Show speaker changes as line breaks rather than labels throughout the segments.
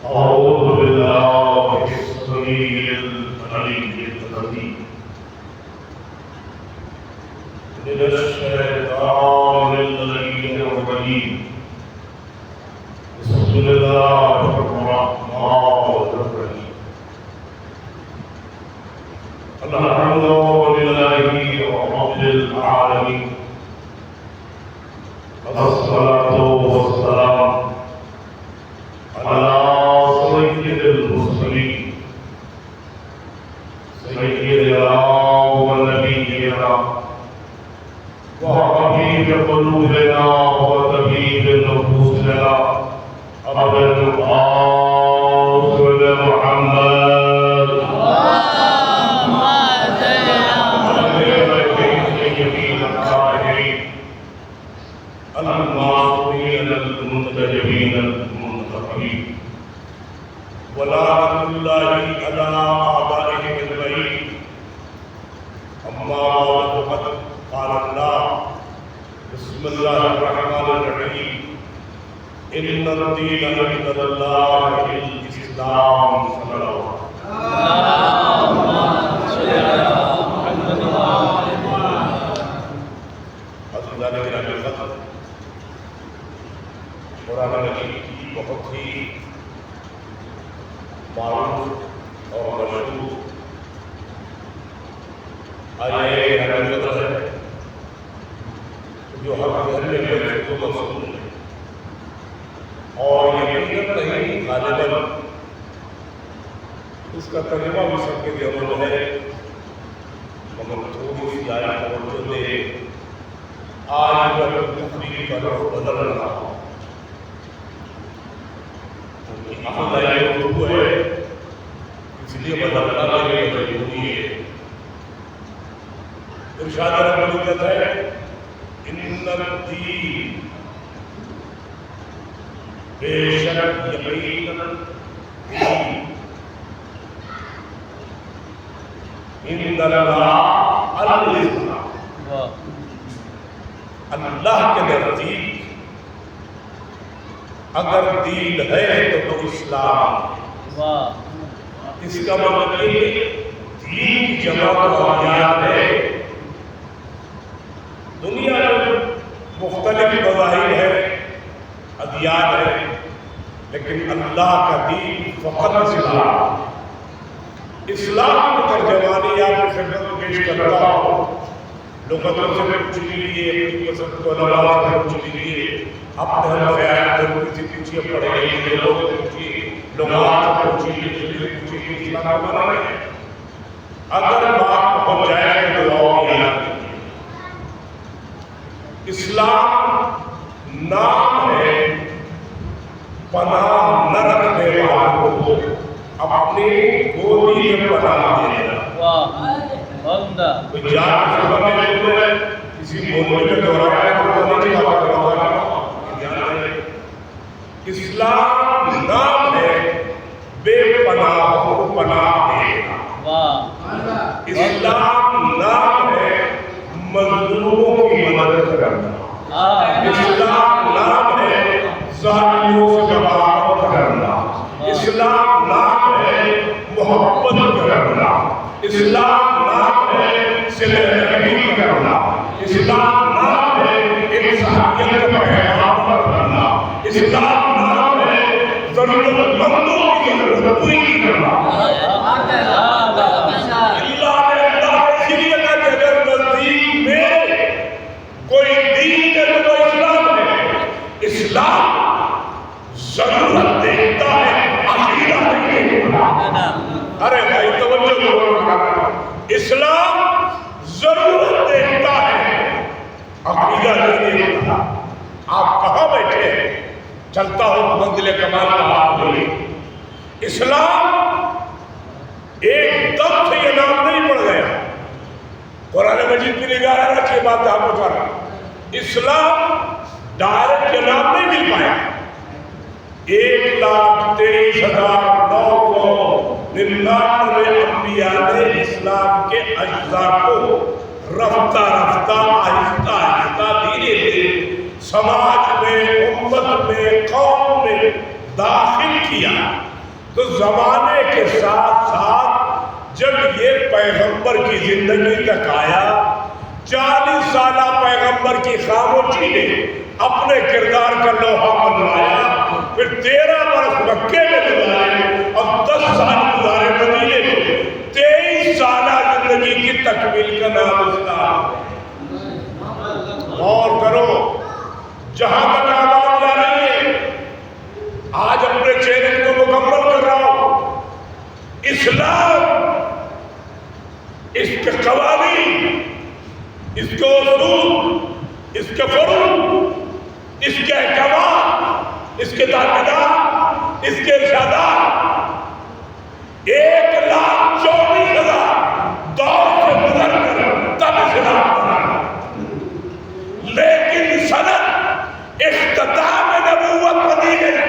أعوذ بالله السميع العليم من الشيطان اللعين الرجيم بسم الله الرحمن الرحيم الحمد لله رب العالمين الصلاة والسلام على سيد المرسلين سيدنا ونبينا وحبيب قلوبنا وطبيب نفوسنا أبو القاسم محمد اللهم صل على سيدنا الطاهرين المعصومين المنتجبين المنتقمين ولعنة الله على أعدائهم أجمعين أما بعد فقد قال الله بسم الله الرحمن الرحيم إن الدين عند الله الإسلام صلى الله عليه وسلم. قرآن مجید کی بہت ہی معروف اور مشہور آیے حکمت ہے جو ہر گھر میں کو مضمون ہے اور یقیناً نہیں غالباً اس کا ترجمہ بھی سب کے لیے عمل ہے مگر تھوڑی سی آیت توجہ دے آج میں تفریح کا رخ بدل رہا ہوں. اہم آیت اردو ہے اس لیے بدلنا میری مجبوری ہے. ارشاد رب العزت ہے ان الدین بے شک یقیناً عند اللہ الاسلام اللہ کے نزدیک اگر دین ہے تو وہ اسلام. اس کا مطلب یہ کہ دین کی جمع تو ادیان ہے. دنیا میں مختلف مذاہب ہے ادیان ہے لیکن اللہ کا دین فقط اسلام. اسلام کی ترجمانی آپ کی خدمت میں پیش کرتا ہوں. لغتوں سے پوچھ لیجیے اپنی پسند کو علماء سے پوچھ لیجیے اپنے ہم خیال کو کسی پوچھیے پڑھے گئے لوگ پوچھیے لغات سے پوچھیے پوچھیے اسلام کا نام ہے. اگر بات پہنچ جائے تو دعاؤں کی یاد کیجیے. اسلام نام ہے پناہ نہ رکھنے والوں کو اپنی گودی میں پناہ دینا. کوئی جان سے بنے ہوئے ہے کسی مولوی میں دہرایا تو نہیں بات کرتا. اسلام نام ہے بے پناہ کو پناہ دینا. اسلام نام ہے مظلوموں کی مدد کرنا. اسلام نام ہے ظالموں سے بغاوت کرنا. اسلام نام ہے محبت کرنا. اسلام نام ہے صلہ رحمی کرنا. اسلام نام ہے انسانیت کا پیغام کرنا. اسلام نام ہے ضرورت مندوں کی ضرورت پوری کرنا. اللہ نے اللہ کے لیے کہ اگر نزدیک میں کوئی دین ہے تو اسلام ہے. اسلام ضرورت دیکھتا ہے عقیدہ نہیں دیکھتا. ارے بھائی توجہ کرو. اسلام ضرورت دیکھتا ہے عقیدہ نہیں دیکھتا. آپ کہاں بیٹھے ہیں چلتا ہوں منزل کمال کا آپ بولی. اسلام ایک دم سے یہ نام نہیں پڑ گیا. قرآن مجید کی نگاہ رکھیے بات آپ بتا رہا. اسلام ڈائریکٹ جناب نہیں مل پایا. 1,23,999 انبیاء نے اسلام کے اجزاء کو رفتہ رفتہ آہستہ آہستہ دھیرے دھیرے سماج میں، امت میں، قوم میں داخل کیا. تو زمانے کے ساتھ ساتھ جب یہ پیغمبر کی زندگی تک آیا، 40 سالہ پیغمبر کی خاموشی نے اپنے کردار کا لوہا منوایا. پھر 13 برس مکے میں گزارے اور 10 سال گزارے مدینے میں. 23 سالہ زندگی کی تکمیل کا نام اسلام. اور کرو جہاں تک آواز جا رہی ہے، آج اپنے چیلنج کو مکمل کر رہا ہوں. اسلام، اس کے قوانین، اس کے اصول، اس کے فروع، اس کے احکامات، اس کے تعلیمات، اس کے ارشادات 1,24,000 دور سے گزر کر تب اسلام بنا. لیکن سند اختتام نبوت پر دی گئی.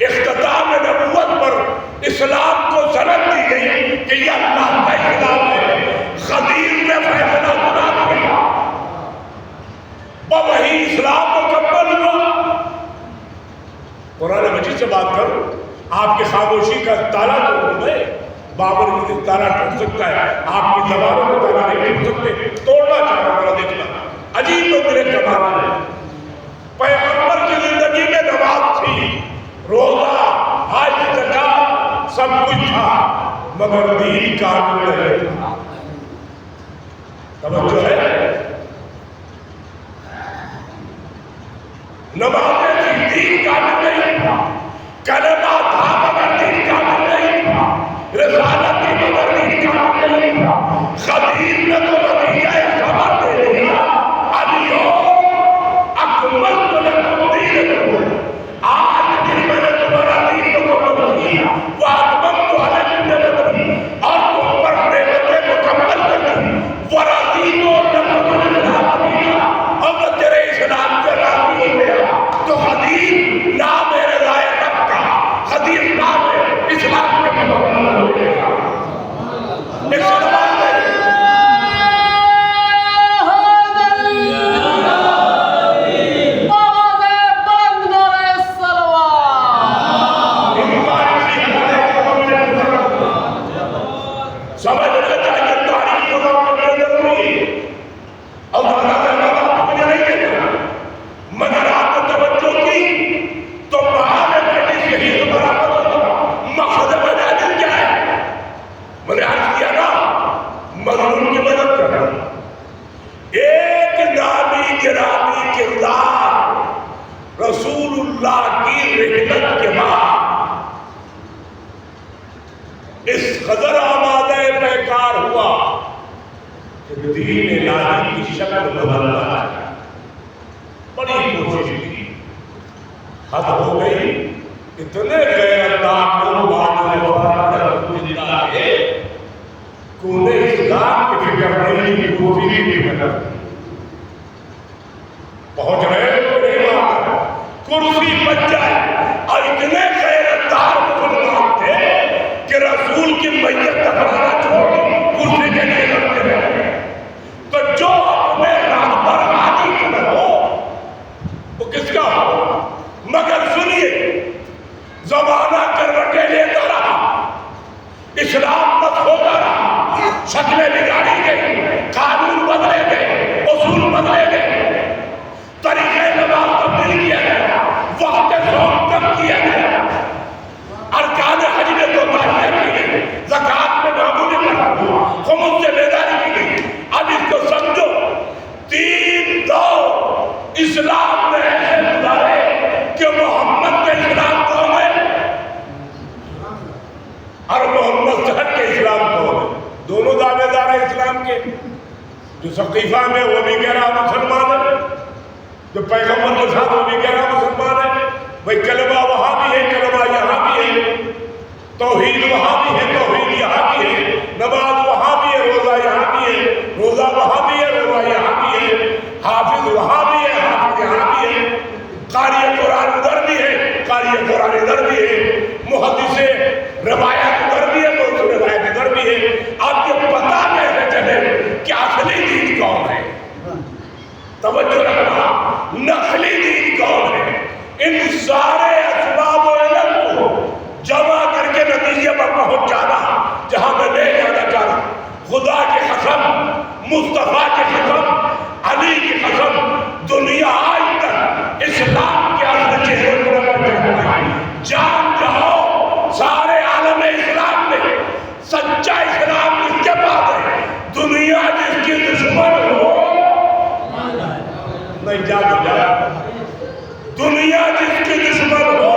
اختتام نبوت پر اسلام کو سند دی گئی کہ یہ اللہ کا اسلام ہے. خدیر نے فیصلہ سنا دیا، وہی اسلام مکمل ہوا. قرآن مجید سے بات کرو، آپ کی خاموشی کا تالا توڑ دے. بابر کی تالا ٹوٹ سکتا ہے، آپ کی زبانوں کا تالا نہیں ٹوٹ سکتے. توڑنا چاہتا ہوں، دیکھنا عجیب تو میرے کمال ہے. پیغمبر کی زندگی میں نماز تھی، روزہ، حج، زکات، سب کچھ تھا، مگر دین کامل نہیں تھا. توجہ ہے؟ نمازیں تھی، دین کامل نہیں تھا. کلمہ تھا مگر دین کامل نہیں تھا. رسالت تھی مگر دین کامل نہیں تھا. خدیر نے تو نتیجہ خبر دے دیا، الیوم اکملت لکم دینکم، آج دن میں نے تمہارا دین مکمل کیا. واتممت علیکم نعمتی، اور تم پر نعمتیں مکمل کر دی. ورضیت لکم الاسلام دینا، اب تیرے اسلام کے راضی ہو گیا. تو خدیر نام ہے رضائے رب کا، خدیر نام ہے اسلام کے مکمل ہو گیا. ایک سلوات ہے سمجھنا چاہیے. تاریخ کو سمجھنا ضروری ہے. اللہ تعالیٰ مجھے نہیں کہتا، مگر آپ نے توجہ کی تو بہانے بیٹی شہید برابر ہوتا. مقصد مجاہد کیا ہے؟ میں نے عرض کیا نا، مظلوم کی مدد کرنا. ایک نامی گرامی کردار رسول اللہ کی رحلت کے بعد اس قدر آمادہ پیکار ہوا کہ دین الہی کی شکل بدلنا ہے. بڑی کوشش کی، حد ہو گئی. اتنے غیرتدار لوگ زندہ تھے کہ انہیں اسلام کی فکر نہیں، دوسری کی فکر. پہنچ رہے کرسی بچ جائے. اور اتنے غیرتدار مسلمان تھے کہ رسول کی میت دفنانا چھوڑ کرسی کے لیے لڑتے رہے. تو جو اپنے راہبر عادی نہ ہو وہ کس کا ہو؟ مگر سنیے، زمانہ کروٹیں لیتا رہا، اسلام مت ہوتا رہا، شکلیں بگاڑی گئی، قانون بدلے گئے، اصول بدلے گئے، طریقے نماز تبدیل کیا گیا، وقت صوم کم کیا گیا، ارکان حج میں کوتاہیاں کی گئی، زکات میں معمولی فرق ہوا، خمس سے بیداری کی گئی. اب اس کو سمجھو، 3 دور اسلام نے ایسے گزارے کہ محمد کا اسلام کون ہے اور محمد سے ہٹ کے اسلام کون ہے. دونوں دعوے دار ہیں اسلام کے. جو ثقیفہ میں وہ بھی کہہ رہا مسلمان ہے، جو پیغمبر کے ساتھ وہ بھی کہہ رہا مسلمان ہے. بھئی کلمہ وہاں بھی ہے، کلمہ یہاں بھی ہے، توحید وہاں بھی ہے، توحید یہاں بھی ہے، نماز وہاں بھی ہے، روزہ یہاں بھی ہے، روزہ وہاں بھی ہے، روزہ یہاں بھی ہے، حافظ وہاں بھی ہے، حافظ یہاں بھی ہے. نقلی دین کون ہے؟ ان سارے اسباب و علم کو جمع کر کے نتیجے پر پہنچ جانا جہاں میں لے جانا چاہ رہا ہوں۔ خدا کی قسم، مصطفیٰ کی قسم، علی کی قسم، دنیا آج تک اسلام کے اصل چہرے کو نہ پہچان جان جاؤ سارے عالم اسلام میں سچا اسلام کس کے پاس ہے؟ دنیا جس کی دشمن ہو نہیں جا دنیا جس کی دشمن ہو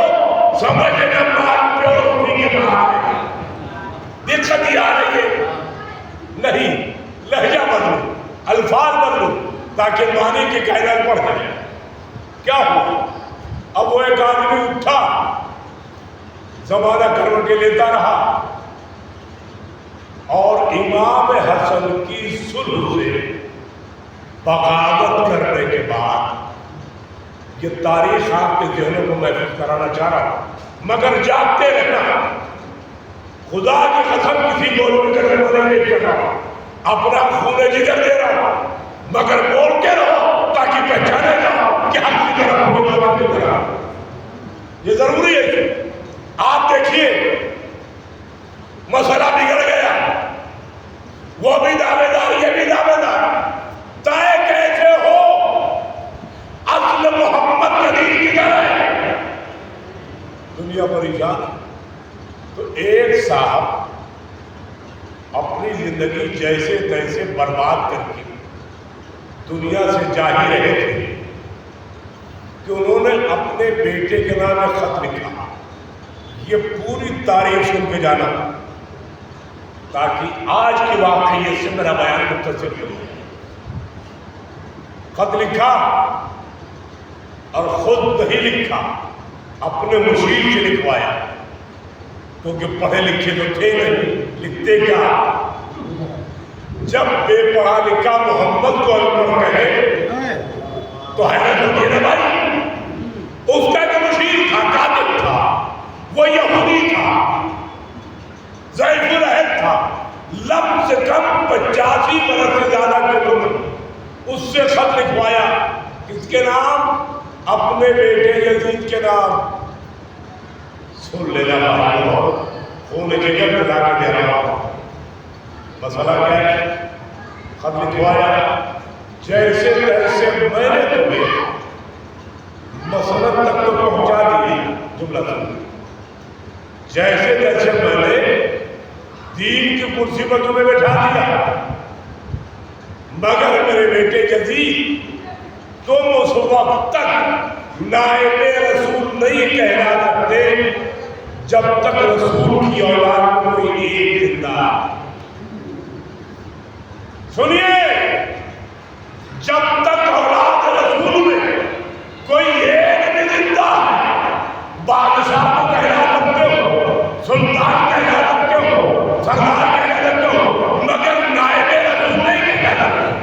سمجھنا بات پیور اسی کے پاس ہے۔ دقت یہ آ رہی ہے نہیں، لہجہ بدلو، الفاظ بدلو تاکہ معنی کی کائنات پڑھ جائے۔ کیا ہوا؟ اب وہ ایک آدمی اٹھا، زمانہ کروٹیں لیتا رہا اور امام حسن کی صلح سے بغاوت کرنے کے بعد یہ تاریخ آپ کے ذہنوں کو محفوظ کرانا چاہ رہا ہوں، مگر جاگتے رہنا۔ خدا کی قسم کسی بول کر نہیں کر رہا، اپنا خون جگر دے رہا، مگر بول کے رہو تاکہ پہچانے جاؤ کہ ہم کی طرف یہ ضروری ہے۔ آپ دیکھیے مسئلہ بگڑ گیا، وہ بھی دعوے دار یہ بھی دعوے دار، طے کیسے ہو؟ اصل محمد کے دین کی طرح ہے، دنیا پریشان۔ تو ایک صاحب اپنی زندگی جیسے تیسے برباد کر کے دنیا سے جا ہی رہے تھے کہ انہوں نے اپنے بیٹے کے نام میں خط لکھا۔ یہ پوری تاریخ سن کے جانا تاکہ آج کی واقعیت سے میرا بیان متصل ہو۔ خط لکھا اور خود نہیں لکھا، اپنے مشیر سے لکھوایا، کیونکہ پڑھے لکھے تو تھے نہیں، لکھتے کیا؟ جب بے پڑھا لکھا محمد کو اکبر کہے تو حیرت ہوتی ہے نا بھائی۔ اس کا جو مشیر تھا، کاتب تھا، وہ یہودی تھا، ضعیف العہد تھا، لم سے کم 85 برس سے زیادہ کی عمر، اس سے خط لکھوایا۔ کس کے نام؟ اپنے بیٹے یزید کے نام۔ سن لینا بھائی، خون جگر ملا کے دے رہا ہوں۔ مسئلہ کیا ہے؟ خط لکھوایا، جیسے تیسے میں نے تمہیں مسند تک تو پہنچا دی، جملہ سن، جیسے تیسے میں نے دین کی کرسی پر تمہیں بٹھا دیا، مگر میرے بیٹے یزید تم اس وقت تک نائب رسول نہیں کہلا سکتے جب تک رسول کی اولاد میں کوئی ایک زندہ۔ سنیے، جب تک اولاد رسول میں کوئی ایک بھی زندہ ہے، بادشاہ کو کہلا سکتے ہو، سلطان کہلا سکتے ہو، سردار کہلا سکتے ہو، مگر نائب رسول نہیں کہلا سکتے۔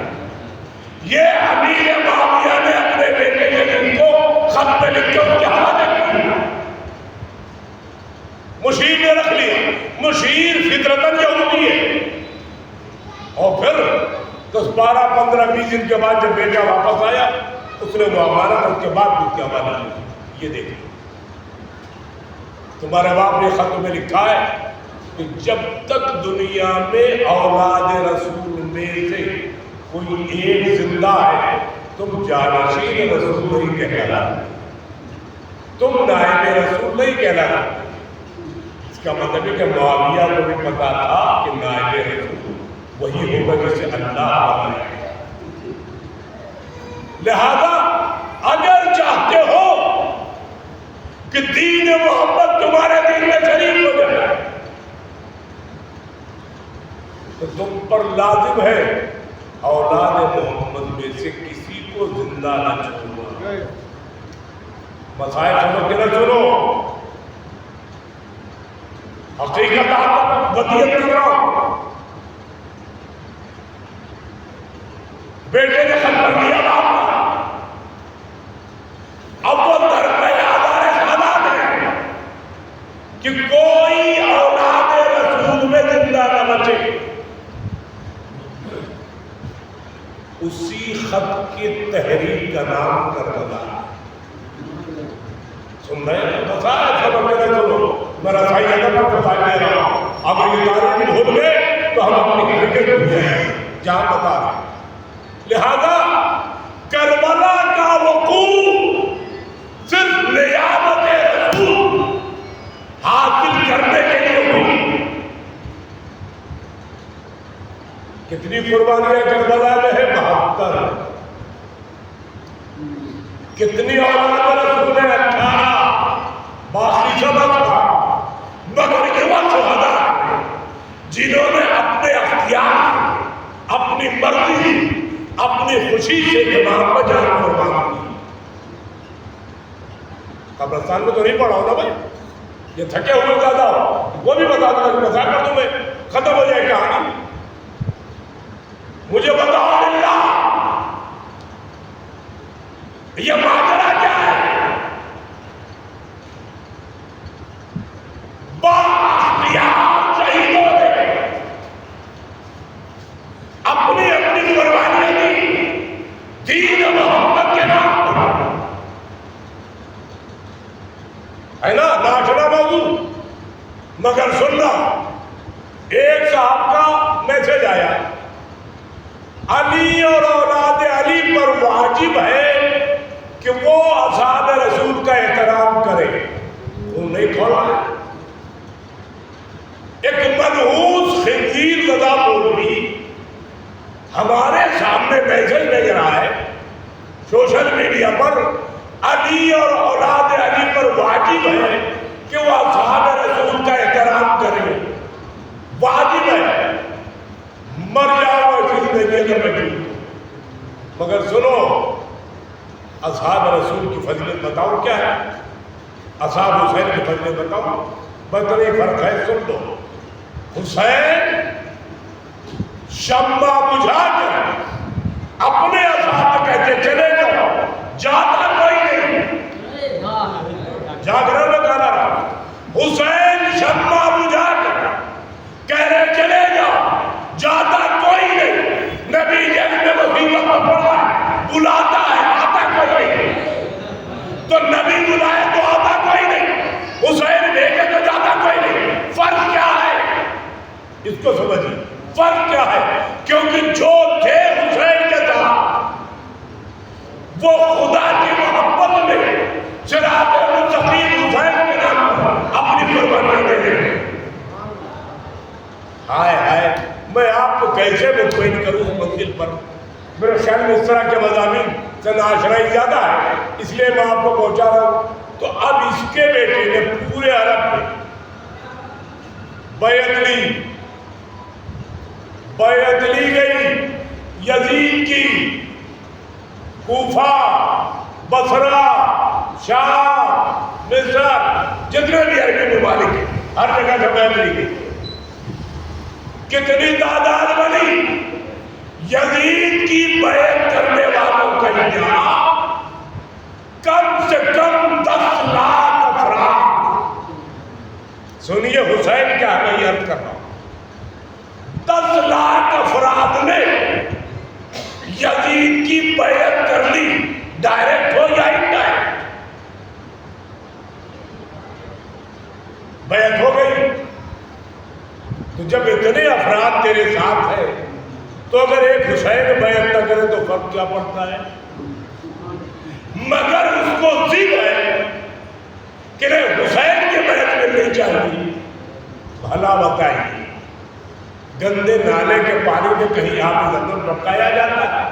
یہ امیر معاویہ نے اپنے بیٹے یزید کو خط پہ لکھ کے اس کے حوالے کیا، مشیر نے رکھ لیا۔ مشیر فطرتاً یہودی ہے، اور پھر 10 12 15 20 دن کے بعد جب بیٹا واپس آیا اس نے وہ امانت اس کے بعد اس کے حوالے کی۔ یہ دیکھیں، تمہارے باپ نے خط میں لکھا ہے کہ جب تک دنیا میں اولاد رسول میں سے کوئی ایک زندہ ہے تم جانشین رسول نہیں کہلاتے، تم نائب رسول نہیں کہلاتے۔ اس کا مطلب ہے کہ معاویہ کو بھی پتا تھا کہ نائب رسول وہی ہوگا جسے اللہ بنائے۔ لہذا اگر چاہتے ہو کہ دین محمد تمہارے دین میں شریک ہو جائے تو تم پر لازم ہے اولاد محمد میں سے کسی کو زندہ نہ چھوڑنا۔ مسائل سمجھ کے نہ چھوڑو، حقیقت آپ ودیت کرو۔ بیٹے نے خط کر دیا باپ کا، اب وہ در پہ آزار سادات ہے کہ کوئی اولاد رسول میں زندہ نہ بچے۔ اسی خط کی تحریر کا نام کربلا. سن رہے ہیں بتایا سب میرے سنو میرا بھائی ادب کو بتا دے رہا ہوں. اب یہ تاریخ بھول گئے تو ہم اپنی کرکٹ بھول گئے جہاں بتا رہا. لہذا کربلا کا وقوع صرف نیابت رسول حاصل کرنے کے لیے ہوئی. کتنی قربانیاں کربلا میں ہے؟ 72. کتنی اولاد رسول نے؟ 18. باقی سب تھا مگر یہ وہ شہداء جنہوں نے اپنے اختیار اپنی مرضی اپنی خوشی سے امام پر جان قربان کی. قبرستان میں تو نہیں پڑھا ہو نا بھائی. یہ تھکے ہوئے زیادہ ہو وہ بھی بتا دوں میں بتا کر دوں میں ختم ہو جائے کہانی. مجھے بتاؤ اللہ یہ ماجرا کیا ہے؟ بااختیار شہیدوں نے اپنی اپنی قربانیاں دی دین محمد کے نام پر. ہے نا ناچنا موضوع مگر سننا. ایک صاحب کا میسج آیا علی اور اولاد علی پر واجب ہے کہ وہ اصحاب رسول کا احترام کرے. وہ نہیں کھولا. ایک منحوس خنزیر زدہ مولوی ہمارے سامنے میسج بھیج رہا ہے سوشل میڈیا پر علی اور اولاد علی پر واجب ہے کہ وہ اصحاب رسول کا احترام کرے. واجب ہے. مر جاؤ زندگی کا میں. مگر سنو اصحاب رسول کی فضیلت بتاؤ کیا ہے. اصحاب حسین کی فضیلت بتاؤ. بطری فرق ہے سن لو. حسین شمع بجھا کر اپنے اصحاب کہتے چلے جاؤ جاتا کوئی نہیں. جاگرہ میں گانا رہا. حسین شمع بجھا کر کہہ رہے چلے جاؤ جاتا کوئی نہیں. نبی جب میں مصیبت میں پڑا بلاتا ہے آتا کوئی نہیں. تو نبی بلائے تو آتا کوئی نہیں. حسین بھیجے تو جاتا کوئی نہیں. فرق کیا ہے اس کو سمجھیں. فرق کیا ہے؟ کیونکہ جو تھے حسین کے ساتھ وہ خدا کی محبت میں صراط مستقیم حسین کے نام پر اپنی قربانیاں دے دیں. ہائے ہائے میں آپ کو کیسے مطمئن کروں اس منزل پر. میرے خیال میں اس طرح کے مضامین سے ناشرائی زیادہ ہے اس لیے میں آپ کو پہنچا رہا ہوں. تو اب اس کے بیٹے نے پورے عرب میں بیعت لی گئی. یزید کی کوفہ بصرہ شام مصر جتنے بھی عربی ممالک ہیں ہر جگہ سے بیعت لی گئی. کتنی تعداد بنی؟ یزید کی بیعت کرنے والوں کا انتہا کم سے کم 10 لاکھ افراد. سنیے حسین کیا میں یہ عرض کر رہا ہوں. 10 لاکھ افراد نے یزید کی بیعت کر لی. ڈائریکٹ ہو یا انڈائریکٹ بیعت ہو گئی. تو جب اتنے افراد تیرے ساتھ ہیں تو اگر ایک حسین بیعت نہ کرے تو فرق کیا پڑتا ہے. مگر اس کو ضد ہے کہ حسین کی بیعت ملنی چاہیے. بھلا بتائیے گندے نالے کے پانی میں کہیں آپ لندن رکھایا جاتا ہے؟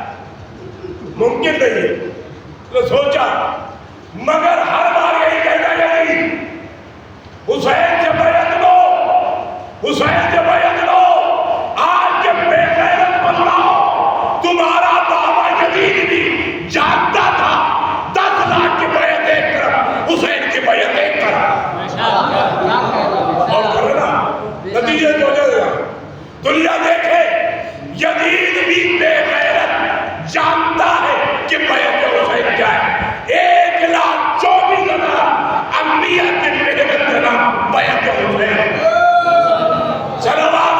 ممکن نہیں ہے. تو سوچا مگر ہر بار یہی کہنا چاہیے حسین سے بیعت لو حسین سے بیعت لو. آج جب بے غیرت بندہ تمہارا بابا یزید بھی جانتا تھا 10 لاکھ کی بیعت ایک طرف حسین کی بیعت ایک طرف اور کرنا نتیجے جو جائے گا. دنیا دیکھے یزید بھی بے غیرت جانتا ہے کہ بیعت حسین کیا ہے. 1,24,000 انبیاء کی محنت کے نام بیعت حسین. صلوات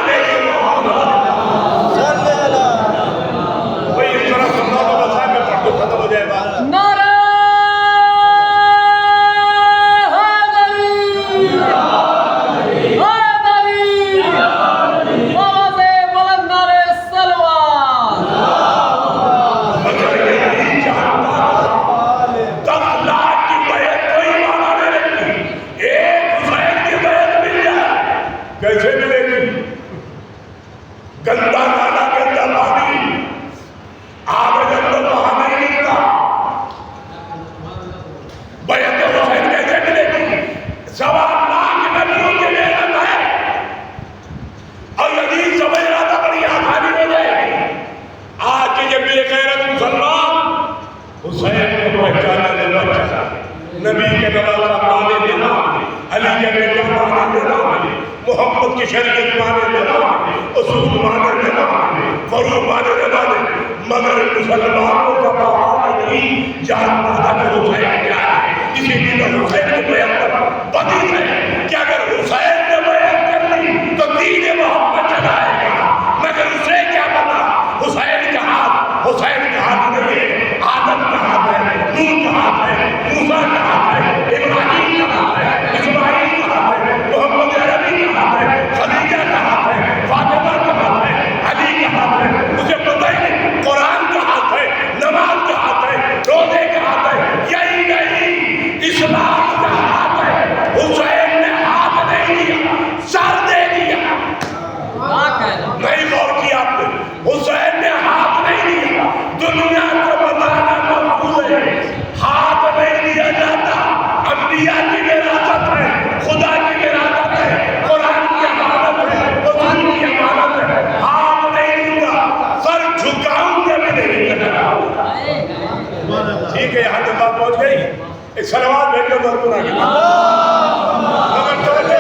محمد کی شریعت ماننے والے، اصول ماننے والے، فروغ ماننے والے، مگر مسلمانوں کا بہار نہیں جانتا تھا کہ حسین کیا ہے۔ اسی لیے حسین کے بیعت پر بدی ہے کہ اگر حسین نے بیعت کر لی تو دین محمد چلائے گا، مگر اسے کیا پتا حسین کا ہاتھ نہیں ہے، آدم کا ہاتھ ہے، نوح کا ہاتھ ہے، موسیٰ کا ہاتھ ہے، ابراہیم کا ہاتھ ہے، اسماعیل کا ہاتھ ہے، محمد عربی کا ہاتھ ہے، خدیجہ کا ہاتھ ہے، فاطمہ کا ہاتھ ہے، علی کا ہاتھ ہے، اسے پتہ ہی نہیں قرآن کا ہاتھ ہے، نماز کا ہاتھ ہے، روزے کا ہاتھ ہے، یہی نہیں اسلام کا ہاتھ ہے۔ حسین نے ہاتھ نہیں دیا، سر دے دیا۔ نہیں غور کیا آپ نے، حسین نے ہاتھ نہیں دیا۔ دنیا کو بتانا محفوظ ہے، ہاتھ نہیں دیا جاتا۔ انبیاء کی وراثت ہے، خدا کی وراثت ہے، قرآن کی امانت ہے، رسول کی امانت ہے۔ ہاتھ نہیں دوں گا، سر جھکاؤں گا بھی نہیں کرنا۔ ٹھیک ہے، یہاں تک بات پہنچ گئی۔ ایک صلوات بھیجو ضرور آگے مگر چلتے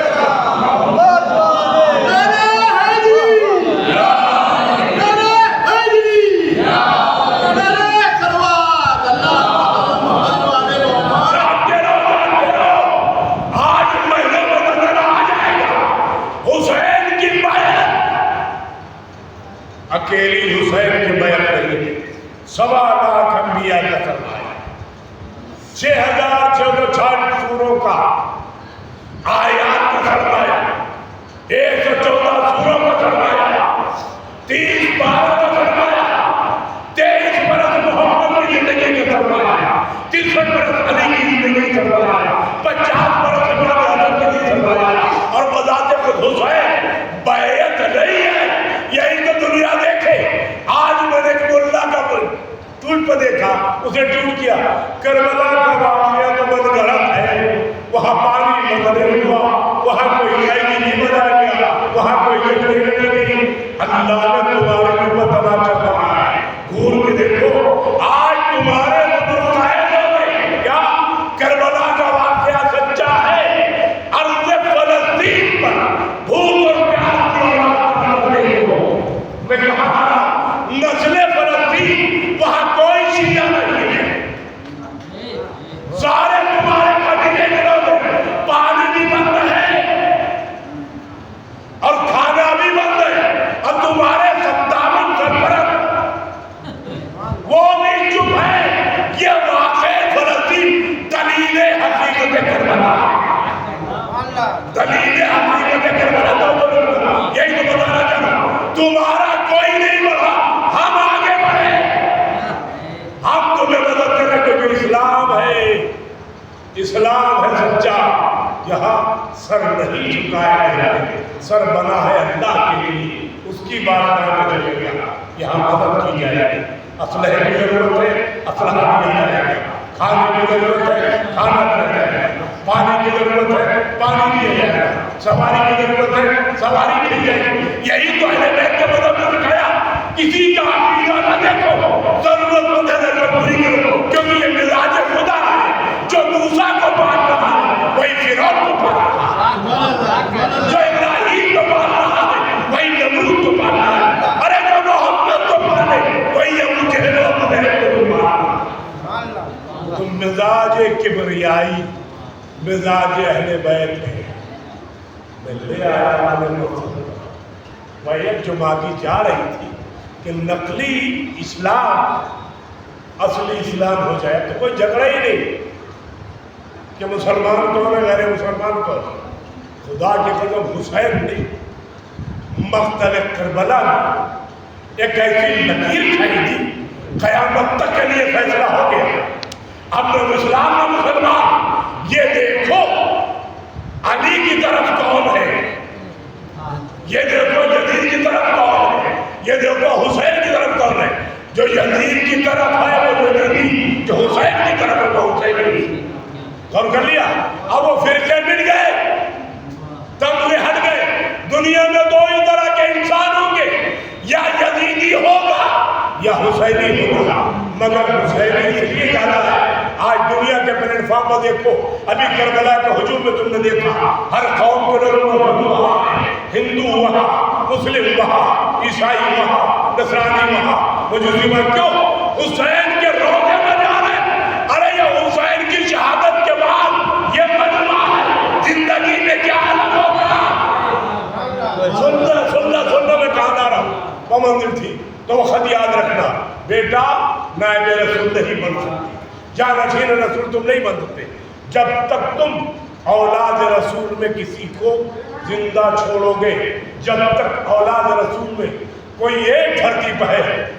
اکیلی حسین کی بیعت نہیں، 1.25 انبیاء کا سرمایہ، 6,640 سوروں کا آیات کا سرمایہ، 114 سوروں کا سرمایہ، 30 باروں کا سرمایہ، 23 برس محمد کی زندگی کا سرمایہ، 63 برس علی کی زندگی کا سرمایہ، 50 برس امام حسن کی سرمایہ، اور بذات خود حسین بیعت نہیں ہے۔ یہی تو دنیا دیکھے۔ آج میں نے ایک ملا کا ٹول پہ دیکھا، اسے ٹول کیا، کربلا کا واقعہ تو بہت غلط ہے، وہاں پانی بدلے ہوا، وہاں کوئی عیدی نہیں بنایا گیا، وہاں کوئی جنگی نہیں گئی۔ اللہ نے تمہارے اوپر تماشا کرا ہے، گھور کے دیکھو، آج تمہارے بزرگ قائد ہو گئے۔ کیا کربلا کا واقعہ سچا ہے؟ ارض فلسطین پر بھوک اور پیاس کی میں کہا تھا نسل فلسطین وہاں کوئی شیعہ نہیں ہے، سارے تمہارے قبیلے کے لوگ، پانی بھی بند ہے اور کھانا بھی بند ہے، اور تمہارے 57 سرپرست وہ بھی چپ ہے۔ یہ واقع فلسطین دلیل حقیقت کربلا، دلیل حقیقت کربلا تو یہی تو بتانا چاہتا ہوں، تمہارا کوئی نہیں بڑھا، ہم آگے بڑھے، ہم تمہیں مدد کریں کیونکہ اسلام ہے، اسلام ہے سچا۔ یہاں سر نہیں جھکایا جائے، سر بنا ہے اللہ کے لیے، اس کی بات کرنا چلے گا، یہاں مدد کی جائے گی۔ اسلحے کی ضرورت ہے، اسلحہ دیا جائے گا، کھانے کی ضرورت ہے، کھانا دیا جائے گا، پانی کی ضرورت ہے، پانی دیا جائے گا، سواری کی ضرورت ہے، سواری دی جائے گی۔ یہی تو اہل بیت کے مذہب نے سکھایا، کسی کا عقیدہ نہ دیکھو، ضرورت مند ہے ضرورت پوری کرو، کیونکہ یہ مزاج خدا ہے، جو موسیٰ کو پال رہا ہے وہی فرعون کو پال رہا ہے، جو ابراہیم کو پال رہا ہے وہی نمرود کو پال رہا ہے، ارے جو محمد کو پالے وہی ابو جہل و ابو لہب کو پال رہا ہے۔ تو مزاج کبریائی مزاج اہل بیت ہے۔ میں لے آیا بیعت جو مانگی جا رہی تھی کہ نقلی اسلام اصلی اسلام ہو جائے، تو کوئی جھگڑا ہی نہیں کہ مسلمان کون ہے غیر مسلمان کون ہے۔ خدا کی قسم حسین نے مقتل کربلا میں ایک ایسی لکیر کھائی تھی، قیامت تک کے لیے فیصلہ ہو گیا۔ اب نہ اسلام نہ مسلمان، یہ دیکھو علی کی طرف کون ہے، یہ دیکھو یزید کی طرف کون ہے، یہ دیکھو حسین کی طرف کون ہے۔ جو یزید کی طرف ہے وہ یزیدی، جو حسین کی طرف ہے وہ حسینی۔ غور کر لیا؟ اب وہ فرقے مل گئے، تمغے ہٹ گئے۔ دنیا میں دو ہی طرح کے انسان ہوں گے، یا یزیدی ہوگا یا حسینی ہوگا، مگر حسینی اس لیے زیادہ ہے۔ آج دنیا کے انفاق میں دیکھو، ابھی کربلا کے ہجوم میں تم نے دیکھا ہر قوم کے لوگ وہاں، ہندو وہاں، مسلم وہاں، عیسائی وہاں، نصرانی وہاں، مجوسی وہاں، کیوں؟ حسین کے روضے میں جا رہے ہیں۔ ارے یہ حسین کی شہادت کے بعد یہ مجمع ہے، زندگی میں کیا الگ ہوگا؟ سننا میں کہاں آ رہا ہوں، وہ منزل تھی تو وہ خط یاد رکھنا، بیٹا نائب رسول نہیں بن سکتی، جانشین رسول تم نہیں بن سکتے جب تک تم اولاد رسول میں کسی کو زندہ چھوڑو گے، جب تک اولاد رسول میں کوئی ایک دھرتی پہ ہے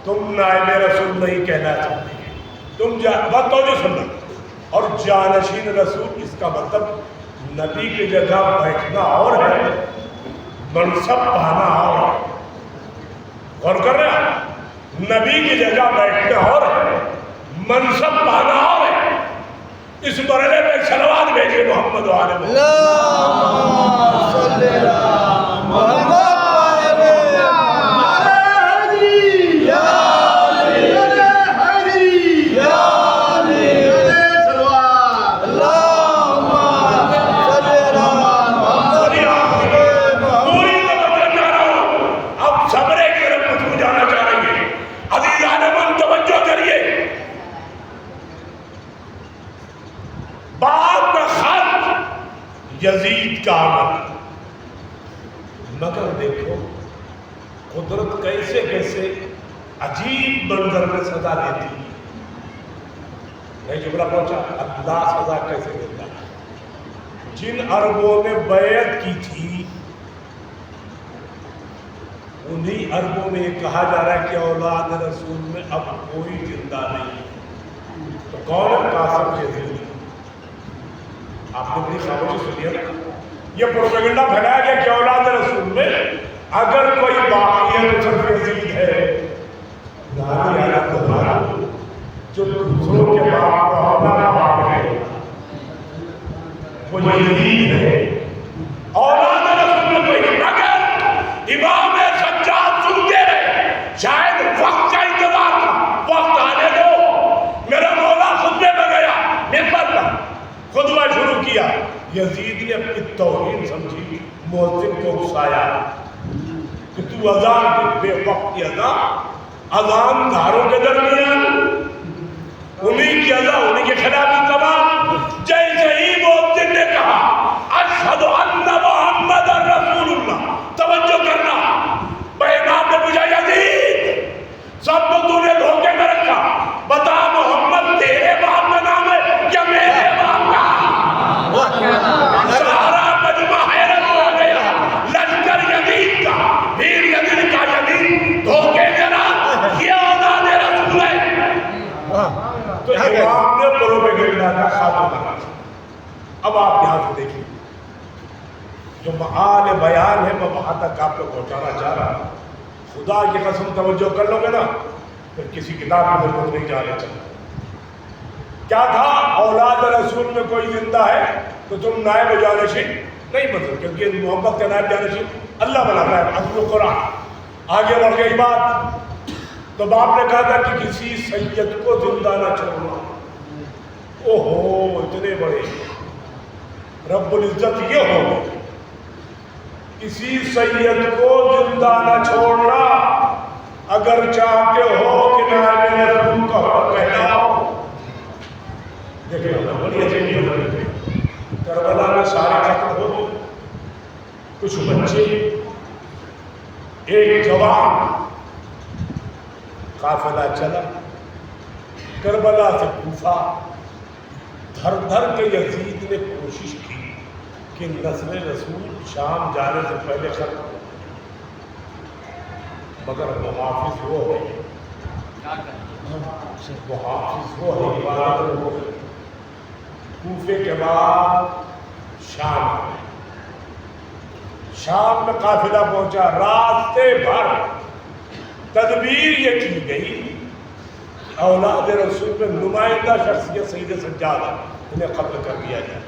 تم نائب رسول نہیں کہنا چاہتے، تم بات توجہ سننا۔ اور جانشین رسول اس کا مطلب نبی کی جگہ بیٹھنا اور ہے، منصب پانا اور ہے۔ غور کر رہے ہیں، نبی کی جگہ بیٹھنا اور ہے، منصب پانا اور ہے۔ اس مرحلے میں صلوات بھیجے محمد و آل محمد،
اللہم صلی علی محمد
یزید کا عمل، مگر دیکھو قدرت کیسے کیسے عجیب منظر میں سزا دیتی ہے۔ میں جملہ پہنچا، اللہ سزا کیسے دیتا ہے؟ جن عربوں نے بیعت کی تھی انہی عربوں میں یہ کہا جا رہا ہے کہ اولاد رسول میں اب کوئی زندہ نہیں، تو کون ہے؟ قاسم یزید۔ آپ نے بڑی خاموشی سنی ہے، یہ پروپیگنڈا پھیلایا گیا کہ اولاد رسول میں اگر کوئی باقی ہے تو صرف یزید ہے۔ جو دوسروں کے باپ کو اپنا باپ ہے وہ یزید ہے۔ اولاد رسول میں کوئی اگر امام سجاد سنتے رہے، شاید وقت کا انتظار تھا، وقت آنے دو، میرا مولا خطبے میں گیا منبر پر خطبہ شروع کیا، یزید نے اپنی توہین سمجھی، مؤذن کو اکسایا کہ تو اذان کی بے وقت اذان دھاروں کے درمیان، انہی کی اذان انہی کے خلاف استعمال۔ جیسے ہی مؤذن نے کہا اشہد ان محمد رسول اللہ، توجہ کرنا، بھائی امام نے پوچھا یزید سب کو تو نے دھوکے میں رکھا، بتا محمد تیرے باپ کا نام ہے یا میرے باپ کا؟ سارا مجمع حیرت ہو گیا، لشکر یزید کا، بھیڑ یزید کا، یزید دھوکے دینا، یہ اولاد رسول ہے۔ تو امام نے پروپیگنڈا کا خاتمہ کیا۔ اب آپ یہاں سے دیکھیں جو معال بیان ہے میں وہاں تک آپ کو پہنچانا چاہ رہا ہوں، خدا کی قسم توجہ کر لو گے نا پھر کسی کتاب کی ضرورت نہیں جانے چاہیے۔ کیا تھا؟ اولاد رسول میں کوئی زندہ ہے تو تم نائب جانشین نہیں بن سکتے، کیونکہ محمد کا نائب جانشین اللہ بناتا ہے، حسب القرآن۔ آگے بڑھ گئی بات، تو باپ نے کہا تھا کہ کسی سید کو زندہ نہ چھوڑنا۔ اوہو اتنے بڑے رب العزت یہ ہو گئے، کسی سید کو زندہ نہ چھوڑنا، اگر چاہتے ہو کہ نائب رسول کا حق کہلاؤ۔ دیکھیں بڑی عجیب ہو گئی، کربلا میں سارے قتل ہو گئے، کچھ بچے، ایک جوان، قافلہ چلا کربلا سے کوفہ، دھر دھر کے یزید نے کوشش کی کہ نسل رسول شام جانے سے پہلے ختم ہو، مگر محافظ وہ ہے، محافظ وہ ہے، عبادت وہ ہے۔ کوفے کے بعد شام، شام میں قافلہ پہنچا، راستے بھر تدبیر یہ کی گئی اولاد رسول میں نمائندہ شخصیت سید سجاد انہیں قتل کر دیا جائے۔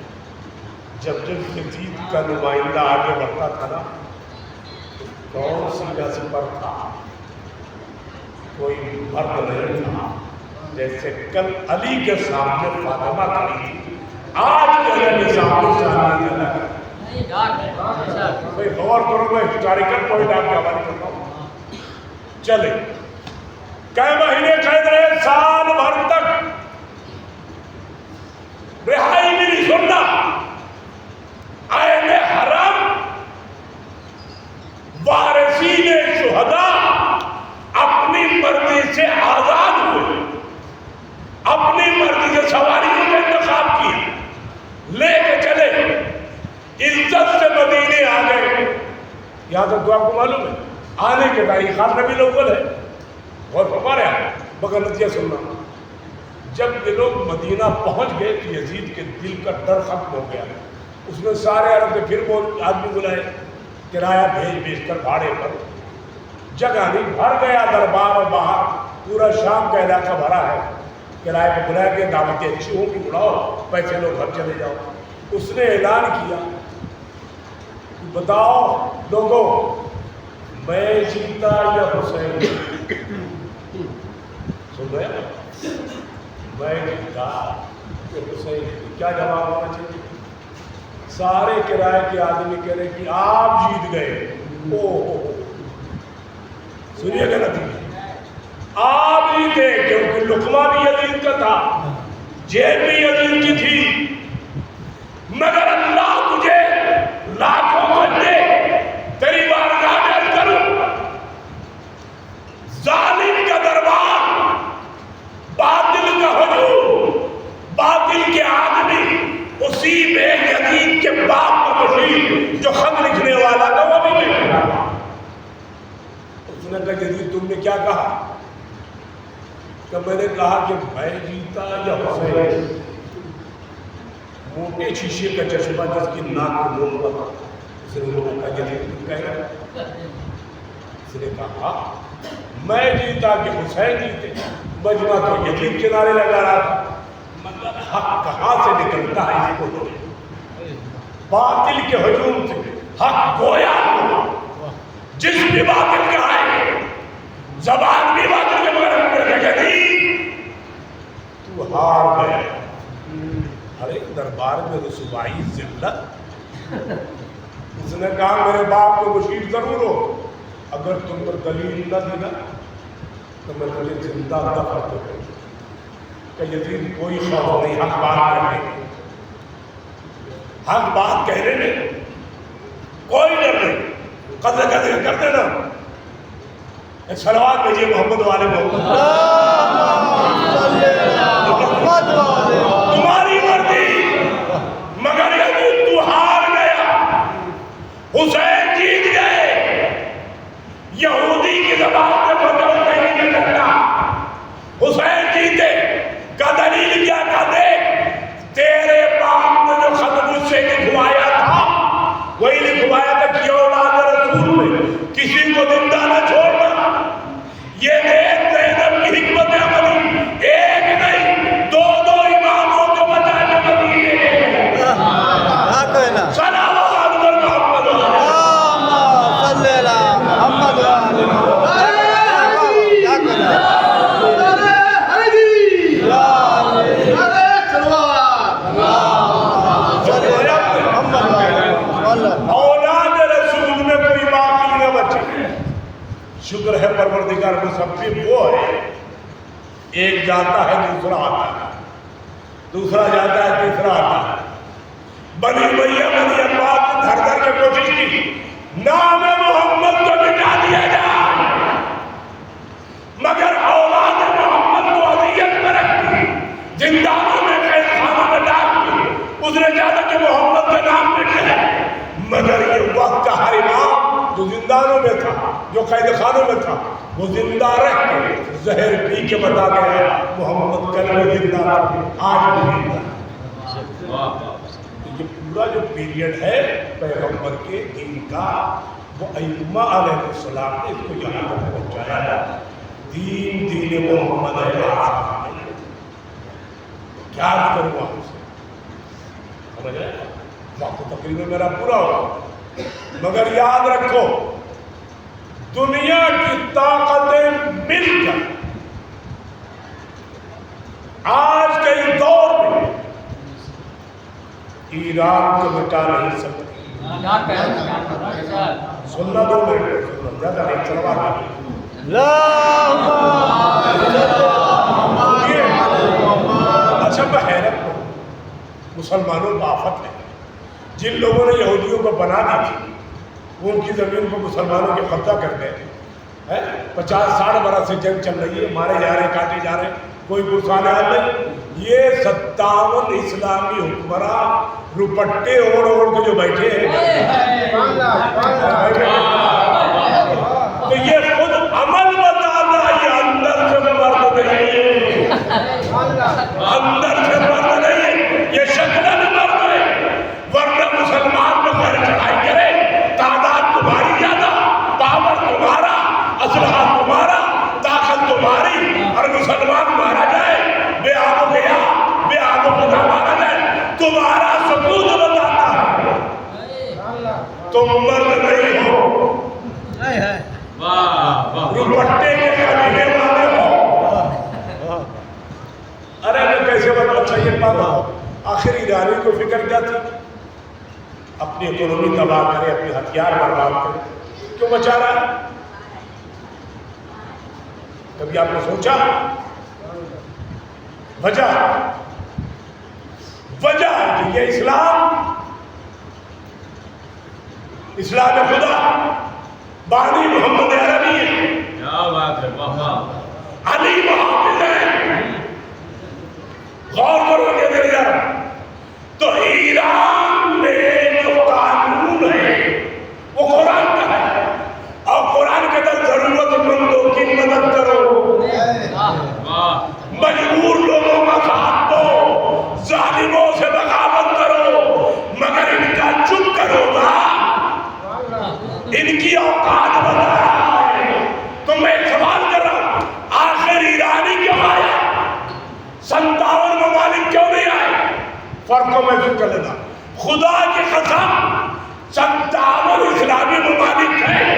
جب جب یزید کا نمائندہ آگے بڑھتا تھا نا تو کون سی نسل پر تھا؟ کوئی مرد نہیں تھا، جیسے کل علی کے سامنے فاطمہ کھڑی تھی، آج علی کے سامنے سامنے الگ ہے۔ بھئی غور کرو، میں ہسٹوریکل پوائنٹ آپ کے حوالے کرتا ہوں۔ چلے کئی مہینے قید رہے، سال بھر تک رہائی ملی، سننا آئین حرم وارثین شہداء اپنی مرضی سے آزاد ہوئے، اپنی مرضی سے سواریوں کا انتخاب کیا، لے کے چلے، عزت سے مدینے آ گئے۔ یہاں تک تو آپ کو معلوم ہے آنے کے تاریخات ربیع الاول ہے، اور ہمارے یہاں مگر نتیجہ سننا، جب یہ لوگ مدینہ پہنچ گئے تو یزید کے دل کا ڈر ختم ہو گیا۔ اس نے سارے عرب کے پھر وہ آدمی بلائے، کرایہ بھیج کر بھاڑے پر، جگہ نہیں، بھر گیا دربار اور باہر، پورا شام کا علاقہ بھرا ہے، کرایہ پہ بلایا کہ دعوتیں اچھی ہوں گی، اڑاؤ پیسے لوگ گھر چلے جاؤ۔ اس نے اعلان کیا، بتاؤ لوگوں میں جیتا یا حسین؟ سن رہے ہیں؟ میں جیتا یا حسین؟ کیا جواب ہونا چاہیے؟ سارے کرائے کے آدمی کہہ رہے کہ آپ جیت گئے۔ سنیے گا نتیجہ، آپ جیتے، کیونکہ لقمہ بھی یزید کا تھا، جیب بھی یزید کی تھی، مگر اللہ تجھے لاکھوں بندے تیری بارگاہ میں عرض کروں، ظالم کا دربار، باطل کا ہجوم، باطل کے آدمی، اسی میں یزید کے باپ کا بشیر جو خط لکھنے والا تھا وہ بھی بیٹھا۔ اس نے کہا یزید تم نے کیا کہا؟ کہ میں نے کہا کہ میں جیتا یا حسین؟ موٹے شیشے کا چشمہ جس کی ناک میں لوگ تھا، اس نے کہا یزید تم کہہ رہے؟ اس نے کہا میں جیتا کہ حسین جیتے؟ مجمع تو یزید کے نعرے لگا رہا تھا، مگر حق کہاں سے نکلتا ہے اس کو؟ باطل کے ہجوم سے حق گویا ہوا، جس بھی باطل کا ہے، زبان بھی باطل کے مگر یزید تو ہار گیا۔ ارے دربار میں رسوائی، ذلت۔ اس نے کہا میرے باپ کو بشیر ضرور ہو، اگر تم پر دلیل نہ دینا تو میں تجھے زندہ دفن کروں۔ کہ یزید کوئی خوف نہیں، حق بات کرنے میں، حق بات کہنے میں کوئی ڈر نہیں، قدر کر دینا۔ ایک صلوات بھیجیے محمد والے محمد۔ تمہاری مرضی، مگر یزید تو ہار گیا، حسین جیت گئے۔ یہودی کی زبان میں بدل نہیں نکلتا، حسین جیتے کا دلیل کیا تھا؟ دیکھ تیرے باپ نے جو خط مجھ سے لکھوایا تھا وہی لکھوایا تھا کہ اولاد رسول میں کسی کو زندہ نہ چھوڑنا۔ یہ دیکھ زینب کی حکمت عملی، ایک نہیں دو اماموں کو بچا کے مدینے لے گئے۔ صلوات بر محمد
صلی اللہ محمد
اولاد رسول میں کوئی باقی نہ بچے۔ شکر ہے پروردگار مسبب وہ ہے، ایک جاتا ہے دوسرا آتا ہے، دوسرا جاتا ہے تیسرا آتا ہے۔ بنی امیہ بنی عباس نے دھر دھر کے کوشش کی نام محمد کو مٹا دیا جائے، مگر اولاد محمد کو اذیت میں رکھی، زندانوں میں قید خانوں میں ڈال دی۔ اس نے چاہا کہ محمد کا نام مٹ جائے، مگر یہ وقت کا ہر امام جو زندانوں میں تھا، جو قید خانوں میں تھا، وہ زندہ رہ کے زہر پی کے بتا گیا محمد کل میں زندہ تھا، آج بھی زندہ ہے۔ یہ پورا جو پیریڈ ہے پیغمبر کے دین کا، وہ ائمہ علیہ السلام نے اس کو یہاں تک پہنچایا۔ دین محمد ہے، کیا کروں آپ سے؟ سمجھ رہے ہیں؟ وقت تقریباً میرا پورا ہو، مگر یاد رکھو دنیا کی طاقتیں مل کر آج کے اس دور میں ایران کو مٹا نہیں سکتی. سننا 2 منٹ زیادہ نہیں چلوا نہیں. اچھا میں حیرت ہوں مسلمانوں کا آفت ہے. جن لوگوں نے یہودیوں کو بنا دی تھی وہ ان کی زمین کو مسلمانوں کے قبضہ کر گئے. 50-60 برس سے جنگ چل رہی ہے, مارے جا رہے, کاٹے جا رہے, کوئی پرسان حال نہیں. یہ 57 اسلامی حکمراں روپٹے اوڑھ اوڑھ کے جو بیٹھے ہیں تو یہ خود عمل بتانا یہ اندر سے مرد نہیں ہے, اندر سے مرد نہیں ہے, یہ شکلن مرد ہے. ورنہ مسلمان میں خیر چڑھائی کرے, تعداد تمہاری زیادہ, پاور تمہارا, اسلحہ تمہارا, طاقت تمہاری, اور مسلمان مارا جائے, بے آب و گیا, بے آب و گیا مارا جائے, تمہارا ثبوت بتاتا ہے تم مرد نہیں ہو, روپٹے کے قبیلے والے ہو. ارے میں کیسے بتا, اچھا یہ بات ہو, آخر ایرانی کو فکر کیا تھی؟ اپنی اکانومی تباہ کرے, اپنے ہتھیار برباد کرے, کیوں بچا رہا ہے؟ کبھی آپ نے سوچا وجہ ہے کہ یہ اسلام خدا بانی محمد عربی ہے,
کیا بات ہے,
علی محافظ ہے. غور کرو گے میرے یار, تو ایران میں جو قانون ہے وہ قرآن کا ہے, اور قرآن کے اندر ضرورت مندوں کی مدد کرو, مجبور لوگوں کا ساتھ دو, ظالموں سے بغاوت کرو, مگر ان کا چپ کرو گا ان کی اوقات بتا ہے. تو میں ایک سوال کر رہا ہوں, آخر ایرانی کیوں آیا؟ 57 ممالک کیوں نہیں آئے؟ فرق کو محسوس کر لینا. خدا کی قسم 57 اسلامی ممالک ہیں,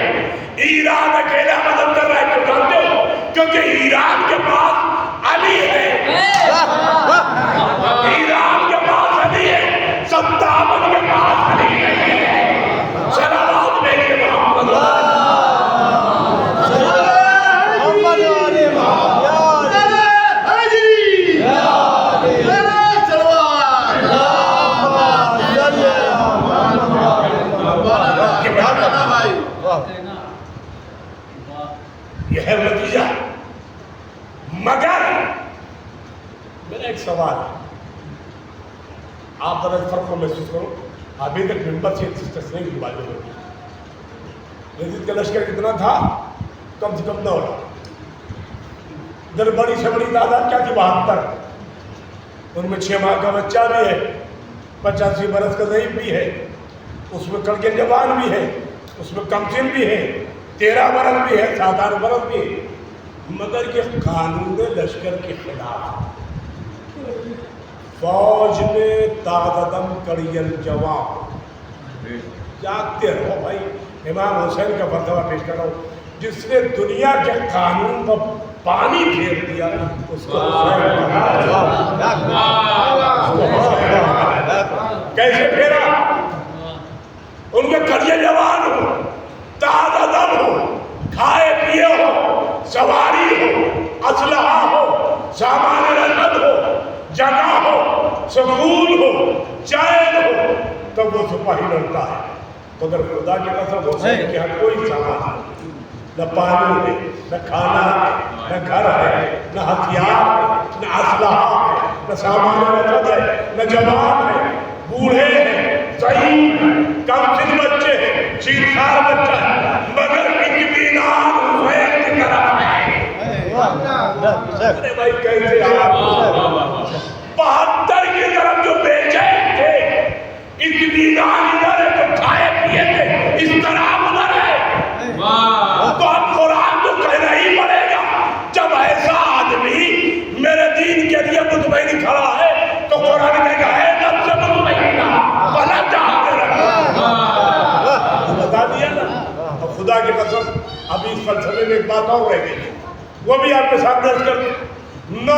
ایران اکیلا مدد کر رہا ہے. کیوں جانتے ہو؟ کیونکہ ایران کے پاس علی ہے, ایران کے پاس علی ہے, 57 کے پاس علی نہیں ہے. صلوات بھیجیے محمد یہ ہے نتیجہ. مگر میرا ایک سوال ہے, آپ ذرا اس فرق کو محسوس کرو. ابھی تک ممبر سے تصریح کی باتیں ہوتی, یزید کا لشکر کتنا تھا؟ کم سے کم 9 لاکھ. ادھر بڑی سے بڑی تعداد کیا تھی؟ 72. ان میں 6 ماہ کا بچہ بھی ہے, 85 برس کا ضعیف بھی ہے, اس میں کڑکے جوان بھی ہے, اس میں کمسن بھی ہے, 13 برس بھی ہے, 7 برس بھی ہے. مگر یہ قانون لشکر کے خلاف. فوج میں تادم کڑیل جوان, جاگتے رہو بھائی. امام حسین کا مرتبہ پیش کر رہا ہوں, جس نے دنیا کے قانون پر پانی پھیر دیا اس کو کیسے پھیرا؟ ان کے کڑیے جوان ہو, تازہ دم ہو, کھائے پیے ہو, سواری ہو, اسلحہ ہو, سامان رسد ہو, جگہ ہو, سکون ہو, چین ہو, تب وہ سپاہی لڑتا ہے. مگر خدا کی قسم حسین کے ہاں کوئی سامان نہیں, نہ پانی ہے, نہ کھانا ہے, نہ گھر ہے, نہ ہتھیار ہے, نہ اسلحہ ہے, نہ سامان رسد ہے, نہ جوان ہے, بوڑھے ہیں, ضعیف ہیں, کمسن بچے ہیں, شیرخوار بچہ ہے, مگر اطمینان حسین کی طرف ہے. ارے بھائی کیسے آپ 72 کی طرف جو بیچین تھے, اطمینان ادھر ہے تو کھائے پیے تھے, اس طرح ادھر ہے. تو اب قرآن تو کہنا ہی پڑے گا. جب ایسا آدمی میرے دین کے لیے مطمئن کھڑا ہے تو قرآن کہے گا ہے نفس مطمئنہ بھلا جاتے رکھا. بتا دیا نا. اب خدا کی قسم ابھی اس فلسفے میں ایک بات اور رہ گئی, وہ بھی آپ کے ساتھ درج کر دوں. 9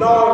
9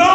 9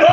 2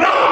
9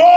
2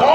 2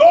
2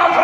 10